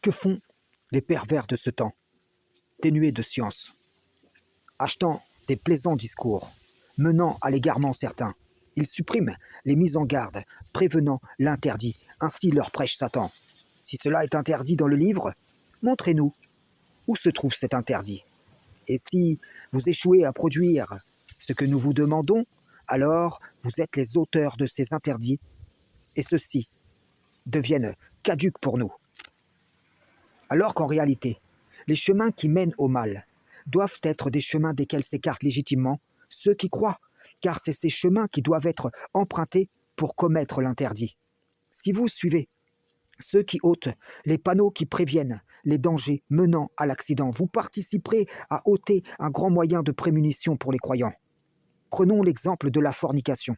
Que font les pervers de ce temps, dénués de science, achetant des plaisants discours, menant à l'égarement certains? Ils suppriment les mises en garde, prévenant l'interdit, ainsi leur prêche Satan. Si cela est interdit dans le livre, montrez-nous où se trouve cet interdit. Et si vous échouez à produire ce que nous vous demandons, alors vous êtes les auteurs de ces interdits, et ceux-ci deviennent caducs pour nous. Alors qu'en réalité, les chemins qui mènent au mal doivent être des chemins desquels s'écartent légitimement ceux qui croient, car c'est ces chemins qui doivent être empruntés pour commettre l'interdit. Si vous suivez ceux qui ôtent les panneaux qui préviennent les dangers menant à l'accident, vous participerez à ôter un grand moyen de prémunition pour les croyants. Prenons l'exemple de la fornication.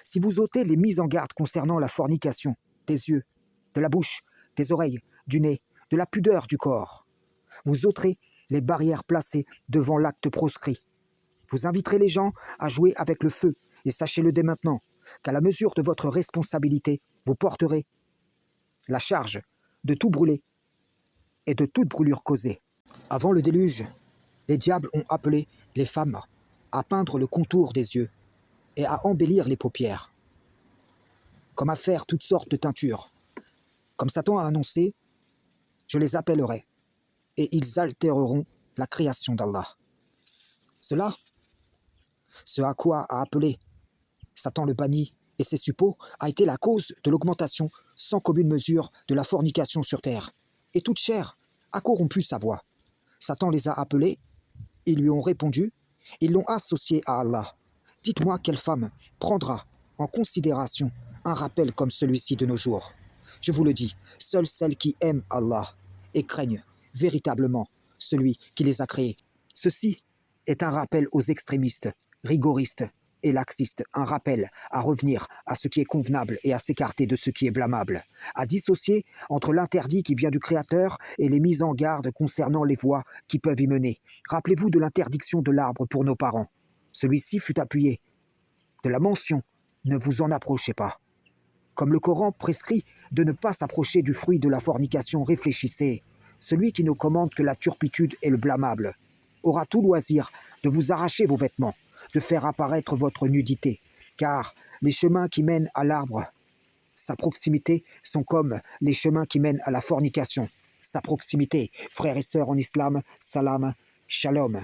Si vous ôtez les mises en garde concernant la fornication, des yeux, de la bouche, des oreilles, du nez, de la pudeur du corps, vous ôterez les barrières placées devant l'acte proscrit. Vous inviterez les gens à jouer avec le feu, et sachez-le dès maintenant, qu'à la mesure de votre responsabilité, vous porterez la charge de tout brûler et de toute brûlure causée. Avant le déluge, les diables ont appelé les femmes à peindre le contour des yeux et à embellir les paupières, comme à faire toutes sortes de teintures. Comme Satan a annoncé, je les appellerai, et ils altéreront la création d'Allah. Cela, ce à quoi a appelé Satan le banni et ses suppôts, a été la cause de l'augmentation sans commune mesure de la fornication sur terre. Et toute chair a corrompu sa voix. Satan les a appelés, ils lui ont répondu, ils l'ont associé à Allah. Dites-moi quelle femme prendra en considération un rappel comme celui-ci de nos jours. Je vous le dis, seules celles qui aiment Allah et craignent véritablement celui qui les a créés. Ceci est un rappel aux extrémistes, rigoristes et laxistes, un rappel à revenir à ce qui est convenable et à s'écarter de ce qui est blâmable, à dissocier entre l'interdit qui vient du Créateur et les mises en garde concernant les voies qui peuvent y mener. Rappelez-vous de l'interdiction de l'arbre pour nos parents. Celui-ci fut appuyé de la mention « Ne vous en approchez pas ». Comme le Coran prescrit de ne pas s'approcher du fruit de la fornication, réfléchissez. Celui qui ne commande que la turpitude et le blâmable aura tout loisir de vous arracher vos vêtements, de faire apparaître votre nudité, car les chemins qui mènent à l'arbre, sa proximité, sont comme les chemins qui mènent à la fornication. Sa proximité, frères et sœurs en islam, salam, shalom.